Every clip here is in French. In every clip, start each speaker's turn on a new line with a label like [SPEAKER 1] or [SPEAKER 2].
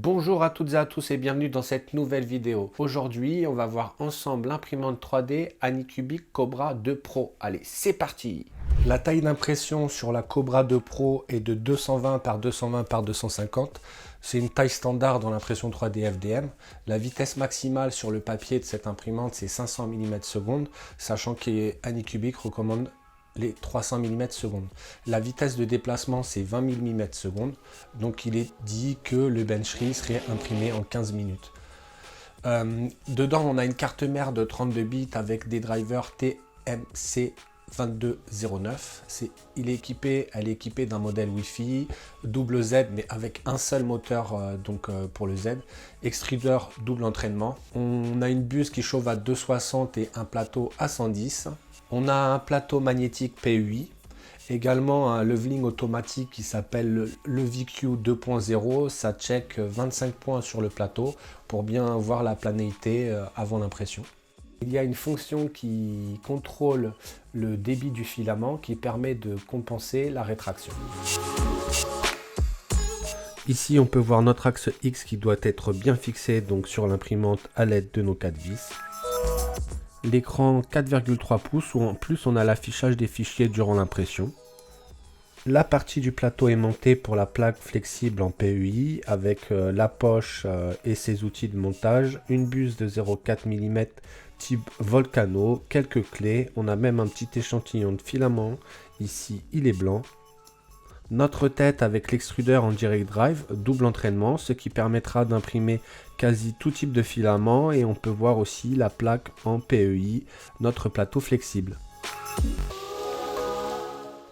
[SPEAKER 1] Bonjour à toutes et à tous et bienvenue dans cette nouvelle vidéo. Aujourd'hui, on va voir ensemble l'imprimante 3D Anycubic Cobra 2 Pro. Allez, c'est parti! La taille d'impression sur la Cobra 2 Pro est de 220 par 220 par 250. C'est une taille standard dans l'impression 3D FDM. La vitesse maximale sur le papier de cette imprimante, c'est 500 mm/s, sachant qu'Anycubic recommande les 300 mm/s. La vitesse de déplacement, c'est 20 000 mm/s. Donc il est dit que le Benchterie serait imprimé en 15 minutes. Dedans, on a une carte mère de 32 bits avec des drivers TMC 2209. Elle est équipée d'un modèle Wi-Fi, double Z, mais avec un seul moteur pour le Z. Extrudeur double entraînement. On a une buse qui chauffe à 260 et un plateau à 110. On a un plateau magnétique PUI. Également un leveling automatique qui s'appelle le VQ 2.0. Ça check 25 points sur le plateau pour bien voir la planéité avant l'impression. Il y a une fonction qui contrôle le débit du filament qui permet de compenser la rétraction. Ici, on peut voir notre axe X qui doit être bien fixé donc sur l'imprimante à l'aide de nos 4 vis. L'écran 4,3 pouces où en plus on a l'affichage des fichiers durant l'impression. La partie du plateau aimantée pour la plaque flexible en PUI avec la poche et ses outils de montage, une buse de 0,4 mm type Volcano, quelques clés, on a même un petit échantillon de filament, ici il est blanc. Notre tête avec l'extrudeur en direct drive, double entraînement, ce qui permettra d'imprimer quasi tout type de filament et on peut voir aussi la plaque en PEI, notre plateau flexible.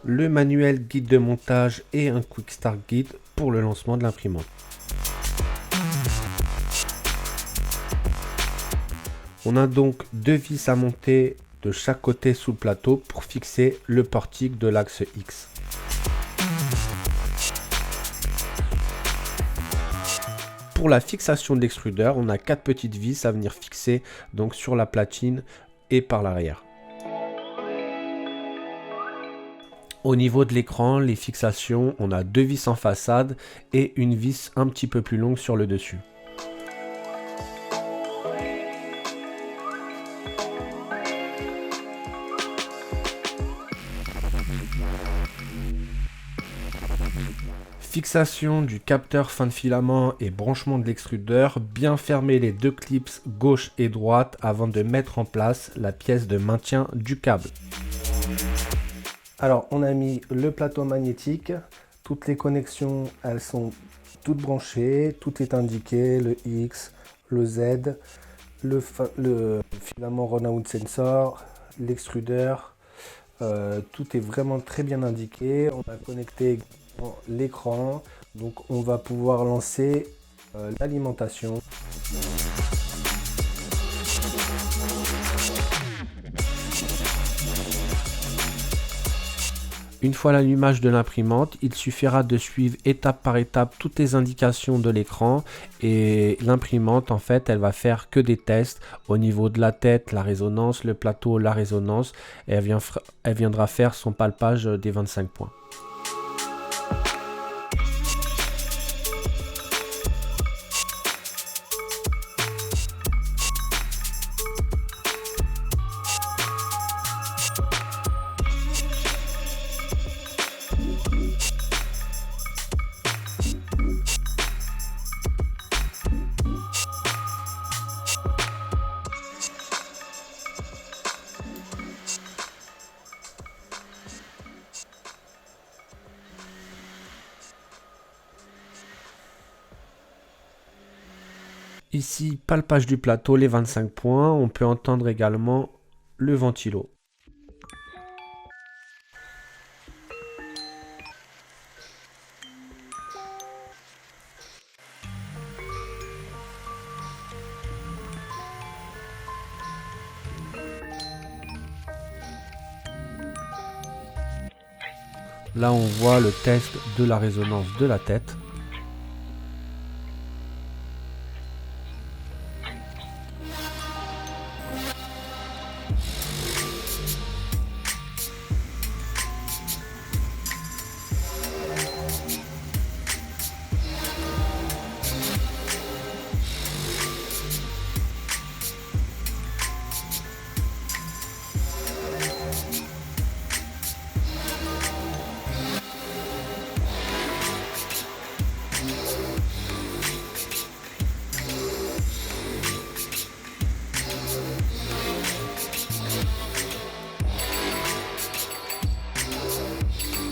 [SPEAKER 1] Le manuel guide de montage et un Quick Start Guide pour le lancement de l'imprimante. On a donc deux vis à monter de chaque côté sous le plateau pour fixer le portique de l'axe X. Pour la fixation de l'extrudeur, on a 4 petites vis à venir fixer donc sur la platine et par l'arrière. Au niveau de l'écran, les fixations, on a 2 vis en façade et une vis un petit peu plus longue sur le dessus. Fixation du capteur fin de filament et branchement de l'extrudeur, bien fermer les deux clips gauche et droite avant de mettre en place la pièce de maintien du câble. Alors on a mis le plateau magnétique, toutes les connexions elles sont toutes branchées, tout est indiqué, le X, le Z, le filament Run-out Sensor, l'extrudeur, tout est vraiment très bien indiqué. On a connecté l'écran, donc on va pouvoir lancer l'alimentation. Une fois l'allumage de l'imprimante, il suffira de suivre étape par étape toutes les indications de l'écran et l'imprimante en fait elle va faire que des tests au niveau de la tête, la résonance, le plateau, la résonance et elle viendra faire son palpage des 25 points. Ici, palpage du plateau, les 25 points. On peut entendre également le ventilo. Là, on voit le test de la résonance de la tête.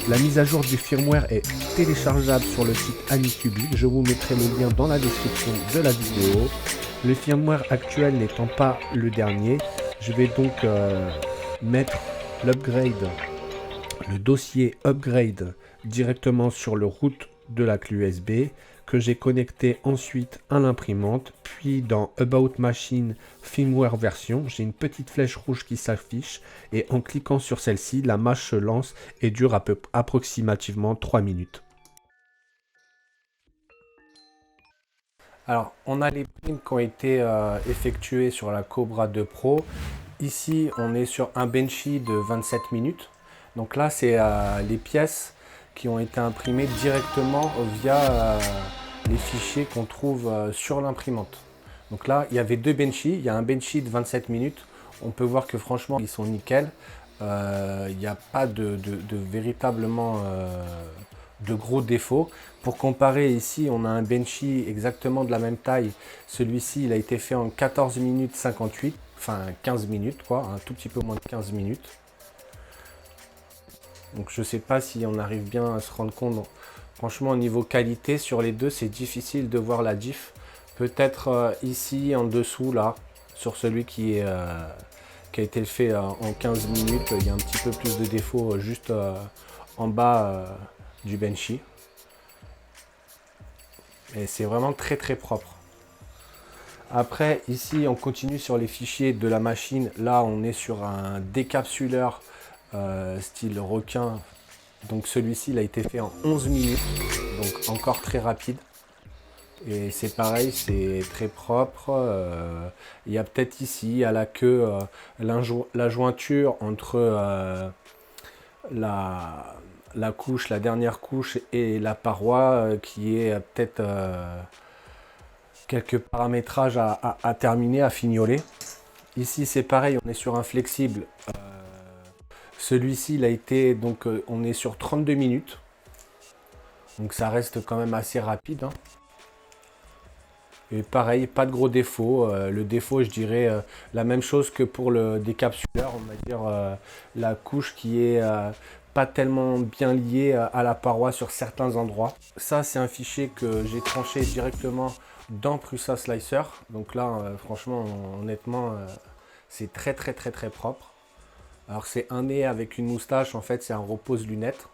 [SPEAKER 1] La mise à jour du firmware est téléchargeable sur le site Anycubic. Je vous mettrai le lien dans la description de la vidéo. Le firmware actuel n'étant pas le dernier, je vais donc mettre l'upgrade, le dossier upgrade directement sur le route de la clé USB que j'ai connecté ensuite à l'imprimante, puis dans About Machine Firmware Version, j'ai une petite flèche rouge qui s'affiche et en cliquant sur celle-ci, la mâche se lance et dure approximativement 3 minutes. Alors, on a les primes qui ont été effectuées sur la Cobra 2 Pro. Ici, on est sur un Benchy de 27 minutes. Donc là, c'est les pièces qui ont été imprimées directement via les fichiers qu'on trouve sur l'imprimante. Donc là, il y avait deux Benchy. Il y a un Benchy de 27 minutes. On peut voir que franchement, ils sont nickel. Il n'y a pas de véritablement de gros défauts. Pour comparer, ici, on a un Benchy exactement de la même taille. Celui-ci, il a été fait en 14 minutes 58. Enfin, 15 minutes, quoi. Un tout petit peu moins de 15 minutes. Donc je sais pas si on arrive bien à se rendre compte. Franchement, au niveau qualité, sur les deux, c'est difficile de voir la diff. Peut-être ici, en dessous, là, sur celui qui a été fait en 15 minutes, il y a un petit peu plus de défauts juste en bas du Benchy. Et c'est vraiment très très propre. Après, ici, on continue sur les fichiers de la machine. Là, on est sur un décapsuleur style requin. Donc celui-ci, il a été fait en 11 minutes. Donc encore très rapide. Et c'est pareil, c'est très propre. Il y a peut-être ici, à la queue, la jointure entre la couche, la dernière couche et la paroi qui est peut-être quelques paramétrages à terminer, à fignoler. Ici c'est pareil, on est sur un flexible. Celui-ci il a été, donc on est sur 32 minutes. Donc ça reste quand même assez rapide. Hein. Et pareil, pas de gros défauts. Le défaut, je dirais la même chose que pour le décapsuleur, on va dire la couche qui est pas tellement bien liée à la paroi sur certains endroits. Ça, c'est un fichier que j'ai tranché directement dans Prusa Slicer. Donc là, franchement, honnêtement, c'est très propre. Alors c'est un nez avec une moustache, en fait, c'est un repose lunettes.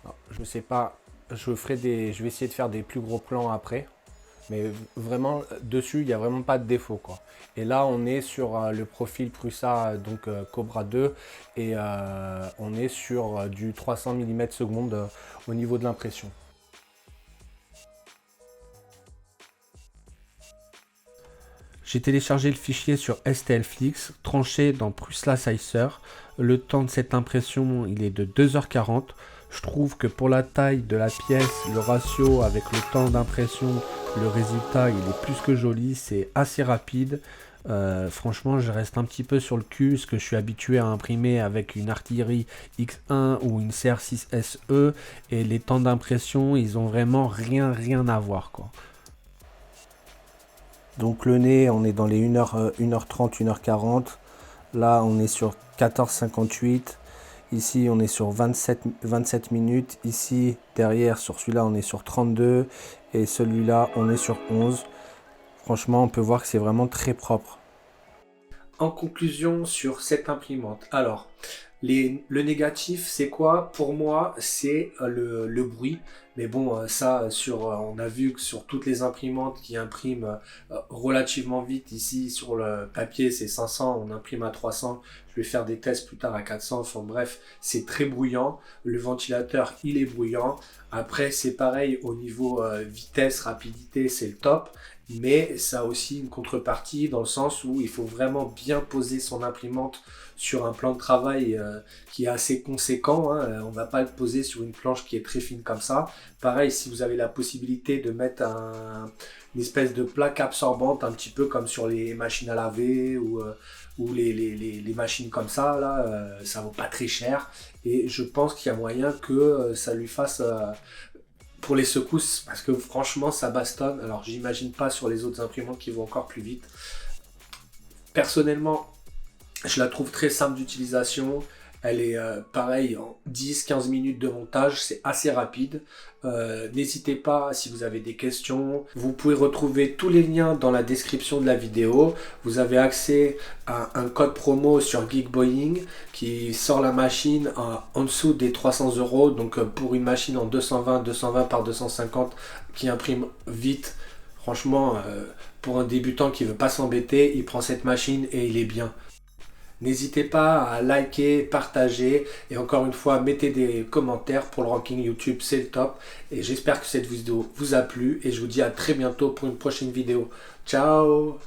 [SPEAKER 1] Alors, je sais pas, je vais essayer de faire des plus gros plans après. Mais vraiment, dessus, il n'y a vraiment pas de défaut, quoi. Et là, on est sur le profil Prusa, donc Cobra 2. Et on est sur du 300 mm/s au niveau de l'impression. J'ai téléchargé le fichier sur STLFlix, tranché dans Prusa Slicer. Le temps de cette impression, il est de 2h40. Je trouve que pour la taille de la pièce, le ratio avec le temps d'impression, le résultat, il est plus que joli. C'est assez rapide. Franchement, je reste un petit peu sur le cul, parce que je suis habitué à imprimer avec une Artillery X1 ou une CR6 SE. Et les temps d'impression, ils ont vraiment rien à voir, quoi. Donc le nez, on est dans les 1h30, 1h40. Là, on est sur 14,58. Ici, on est sur 27 minutes. Ici, derrière, sur celui-là, on est sur 32. Et celui-là, on est sur 11. Franchement, on peut voir que c'est vraiment très propre. En conclusion sur cette imprimante. Alors, le négatif, c'est quoi? Pour moi, c'est le bruit. Mais bon, ça, on a vu que sur toutes les imprimantes qui impriment relativement vite, ici sur le papier, c'est 500, on imprime à 300. Je vais faire des tests plus tard à 400. Enfin bref, c'est très bruyant. Le ventilateur, il est bruyant. Après, c'est pareil au niveau vitesse, rapidité, c'est le top. Mais ça a aussi une contrepartie dans le sens où il faut vraiment bien poser son imprimante sur un plan de travail qui est assez conséquent. Hein. On ne va pas le poser sur une planche qui est très fine comme ça. Pareil, si vous avez la possibilité de mettre une espèce de plaque absorbante, un petit peu comme sur les machines à laver ou les machines comme ça, là, ça vaut pas très cher. Et je pense qu'il y a moyen que ça lui fasse... pour les secousses, parce que franchement ça bastonne. Alors j'imagine pas sur les autres imprimantes qui vont encore plus vite. Personnellement, je la trouve très simple d'utilisation. Elle est pareil en 10-15 minutes de montage, c'est assez rapide. N'hésitez pas si vous avez des questions. Vous pouvez retrouver tous les liens dans la description de la vidéo. Vous avez accès à un code promo sur Geekboying qui sort la machine en dessous des 300 €. Donc pour une machine en 220 par 250 qui imprime vite, franchement, pour un débutant qui veut pas s'embêter, il prend cette machine et il est bien. N'hésitez pas à liker, partager et encore une fois, mettez des commentaires pour le ranking YouTube, c'est le top. Et j'espère que cette vidéo vous a plu et je vous dis à très bientôt pour une prochaine vidéo. Ciao!